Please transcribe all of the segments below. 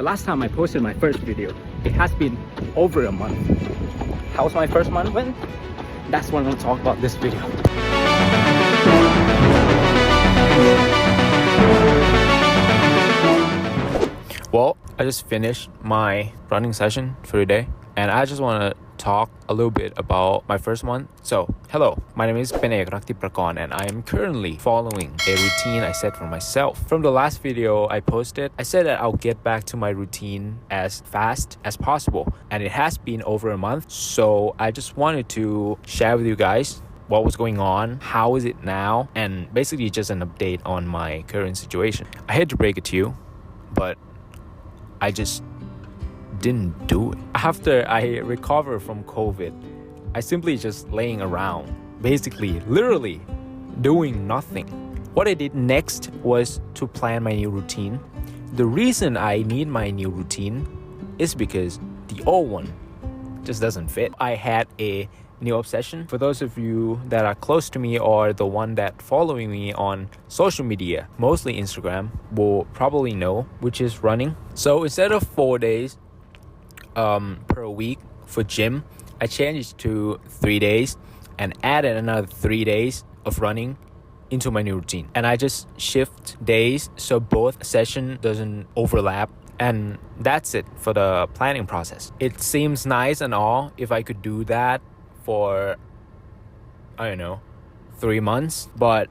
The last time I posted my first video, it has been over a month. How's my first month went? That's what I'm gonna talk about this video. Well, I just finished my running session for today, and I just want to talk a little bit about my first month. So, hello, my name is Penake Raktiprakorn, and I am currently following a routine I set for myself. From the last video I posted, I said that I'll get back to my routine as fast as possible, and it has been over a month. So I just wanted to share with you guys what was going on, how is it now, and basically just an update on my current situation. I hate to break it to you, but I just didn't do it. After I recovered from COVID, I simply just laying around, basically, literally doing nothing. What I did next was to plan my new routine. The reason I need my new routine is because the old one just doesn't fit. I had a new obsession. For those of you that are close to me or the one that following me on social media, mostly Instagram, will probably know, which is running. So instead of 4 days per week for gym, I changed to 3 days and added another 3 days of running into my new routine. And I just shift days so both session doesn't overlap. And that's it for the planning process. It seems nice and all if I could do that for, I don't know, 3 months, but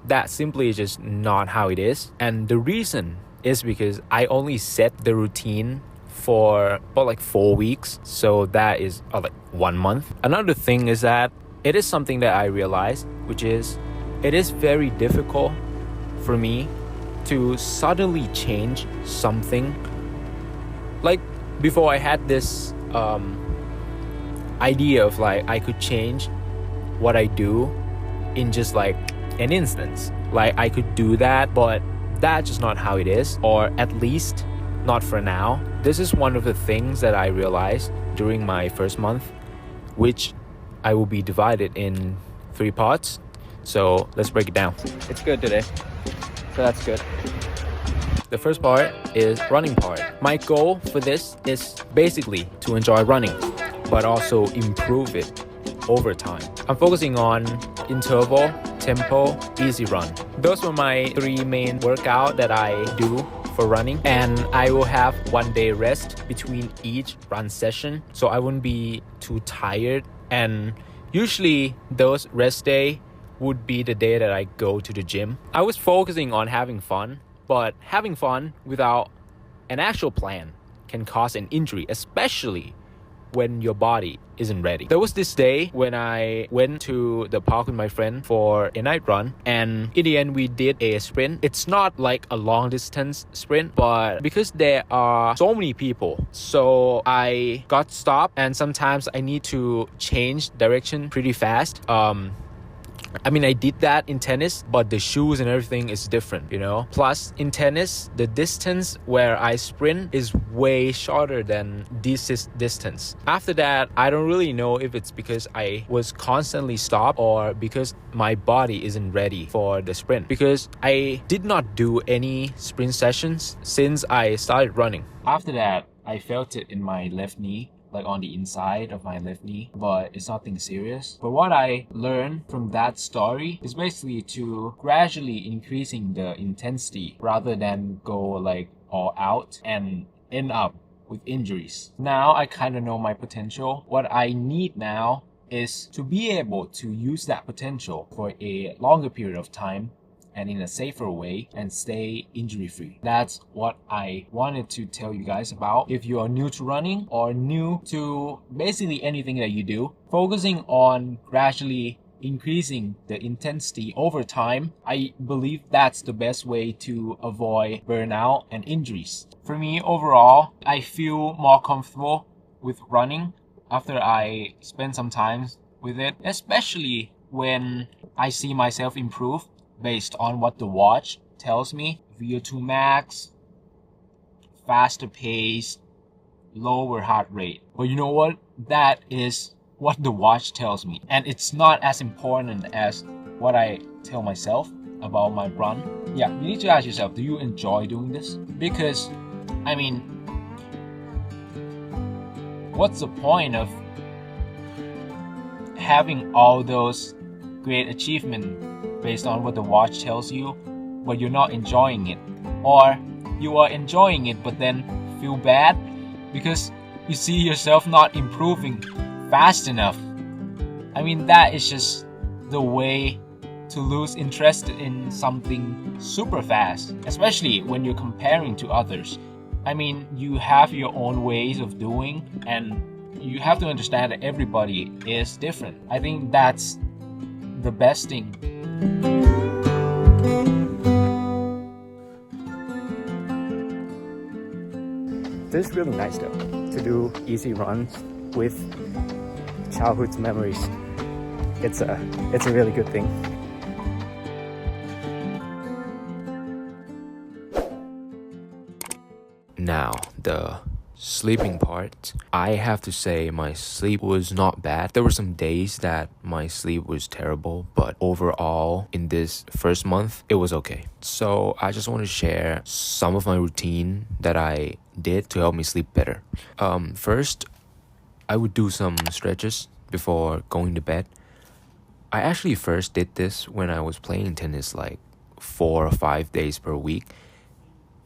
that simply is just not how it is. And the reason is because I only set the routine for about like 4 weeks, so that is like 1 month. Another thing is that it is something that I realized, which is it is very difficult for me to suddenly change something. Like before, I had this idea of like I could change what I do in just like an instance. Like I could do that, but that's just not how it is, or at least not for now. This is one of the things that I realized during my first month, which I will be divided in 3 parts. So let's break it down. It's good today, so that's good. The first part is running part. My goal for this is basically to enjoy running, but also improve it over time. I'm focusing on interval, tempo, easy run. Those were my 3 main workouts that I do for running, and I will have 1 day rest between each run session, so I wouldn't be too tired. And usually those rest day would be the day that I go to the gym. I was focusing on having fun, but having fun without an actual plan can cause an injury, especially when your body isn't ready. There was this day when I went to the park with my friend for a night run, and in the end we did a sprint. It's not like a long distance sprint, but because there are so many people, so I got stopped, and sometimes I need to change direction pretty fast. I did that in tennis, but the shoes and everything is different, you know? Plus, in tennis, the distance where I sprint is way shorter than this distance. After that, I don't really know if it's because I was constantly stopped or because my body isn't ready for the sprint. Because I did not do any sprint sessions since I started running. After that, I felt it in my left knee, like on the inside of my left knee, but it's nothing serious. But what I learned from that story is basically to gradually increasing the intensity rather than go like all out and end up with injuries. Now I kind of know my potential. What I need now is to be able to use that potential for a longer period of time and in a safer way and stay injury free. That's what I wanted to tell you guys about. If you are new to running or new to basically anything that you do, focusing on gradually increasing the intensity over time, I believe that's the best way to avoid burnout and injuries. For me, overall, I feel more comfortable with running after I spend some time with it, especially when I see myself improve based on what the watch tells me. VO2 max, faster pace, lower heart rate. But you know what? That is what the watch tells me. And it's not as important as what I tell myself about my run. Yeah, you need to ask yourself, do you enjoy doing this? Because, what's the point of having all those great achievements based on what the watch tells you, but you're not enjoying it? Or you are enjoying it but then feel bad because you see yourself not improving fast enough. I mean, that is just the way to lose interest in something super fast, especially when you're comparing to others. I mean, you have your own ways of doing, and you have to understand that everybody is different. I think that's the best thing. This is really nice though, to do easy runs with childhood memories. It's a really good thing. Now, the sleeping part. I have to say my sleep was not bad. There were some days that my sleep was terrible, but overall in this first month, it was okay. So I just want to share some of my routine that I did to help me sleep better. First, I would do some stretches before going to bed. I actually first did this when I was playing tennis like 4 or 5 days per week,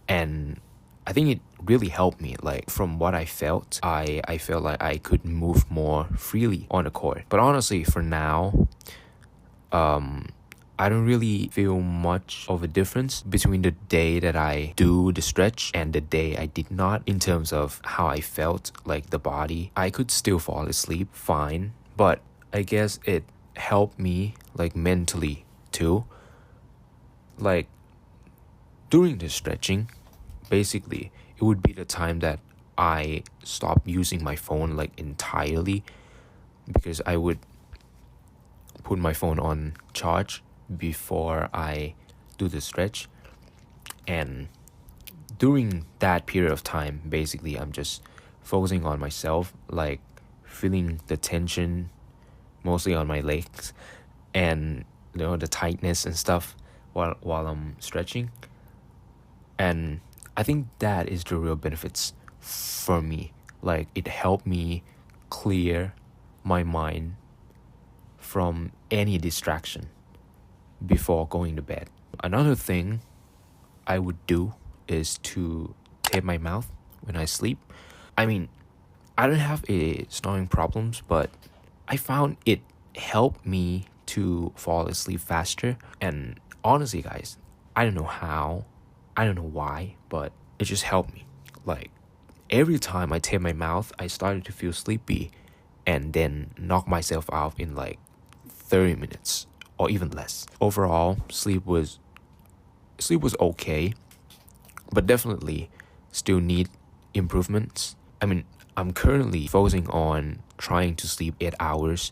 and I think it really helped me. Like, from what I felt, I felt like I could move more freely on the court. But honestly, for now, I don't really feel much of a difference between the day that I do the stretch and the day I did not, in terms of how I felt, like the body. I could still fall asleep fine, but I guess it helped me like mentally too. Like, during the stretching, basically it would be the time that I stopped using my phone like entirely, because I would put my phone on charge before I do the stretch. And during that period of time, basically I'm just focusing on myself, like feeling the tension mostly on my legs and the tightness and stuff while I'm stretching. And I think that is the real benefits for me. Like, it helped me clear my mind from any distraction before going to bed. Another thing I would do is to tape my mouth when I sleep. I mean, I don't have a snoring problems, but I found it helped me to fall asleep faster. And honestly, guys, I don't know how, I don't know why, but it just helped me. Like, every time I tape my mouth, I started to feel sleepy and then knock myself out in like 30 minutes or even less. Overall, sleep was okay, but definitely still need improvements. I mean, I'm currently focusing on trying to sleep 8 hours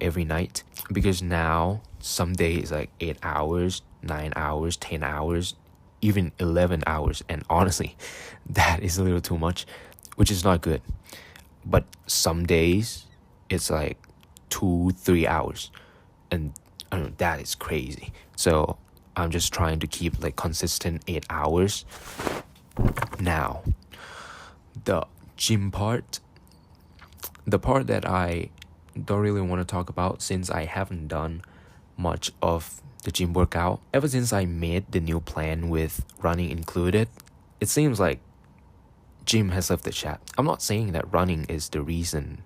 every night, because now some days like 8 hours, 9 hours, 10 hours, even 11 hours. And honestly, that is a little too much, which is not good. But some days it's like 2-3 hours, and I don't know, that is crazy. So I'm just trying to keep like consistent 8 hours. Now, the gym part, the part that I don't really want to talk about, since I haven't done much of the gym workout. Ever since I made the new plan with running included, it seems like gym has left the chat. I'm not saying that running is the reason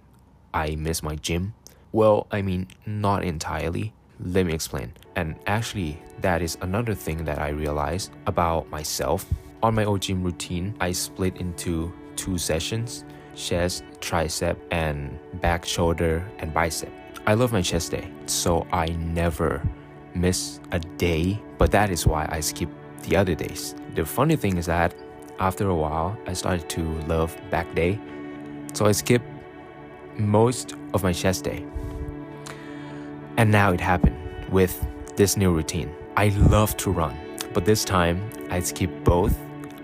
I miss my gym. Well, I mean, not entirely. Let me explain. And actually, that is another thing that I realized about myself. On my old gym routine, I split into 2 sessions: chest, tricep, and back, shoulder, and bicep. I love my chest day, so I never miss a day, but that is why I skip the other days. The funny thing is that after a while, I started to love back day, so I skipped most of my chest day. And now it happened with this new routine. I love to run, but this time I skip both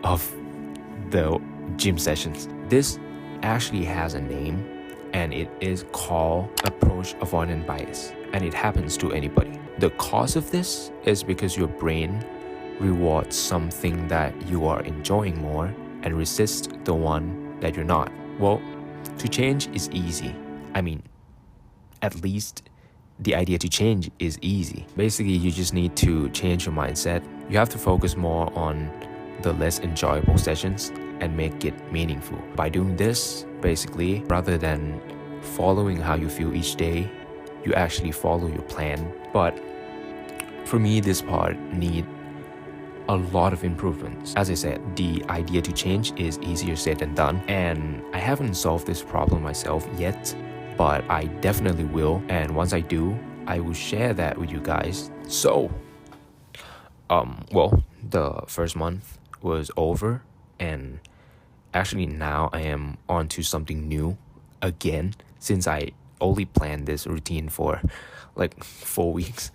of the gym sessions. This actually has a name, and it is called approach avoidant bias, and it happens to anybody. The cause of this is because your brain rewards something that you are enjoying more and resists the one that you're not. Well, To change is easy. I mean, at least the idea to change is easy. Basically, you just need to change your mindset. You have to focus more on the less enjoyable sessions and make it meaningful. By doing this, basically, rather than following how you feel each day, you actually follow your plan. But for me, this part need a lot of improvements. As I said, the idea to change is easier said than done, and I haven't solved this problem myself yet, but I definitely will, and once I do, I will share that with you guys. So, well, the first month was over, and actually now I am on to something new again, since I only planned this routine for like 4 weeks.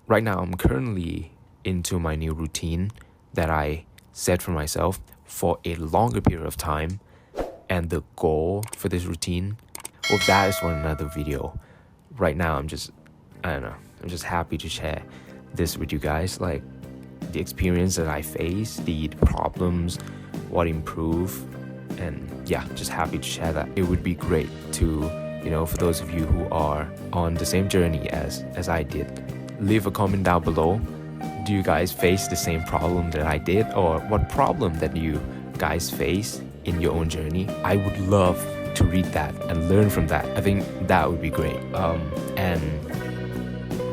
Right now, I'm currently into my new routine that I set for myself for a longer period of time, and the goal for this routine, well, that is for another video. Right now, I'm just happy to share this with you guys, like the experience that I face, the problems, what improve, and yeah, just happy to share that. It would be great to, for those of you who are on the same journey as I did, leave a comment down below. Do you guys face the same problem that I did, or what problem that you guys face in your own journey? I would love to read that and learn from that. I think that would be great. And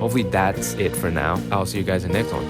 hopefully that's it for now. I'll see you guys in the next one.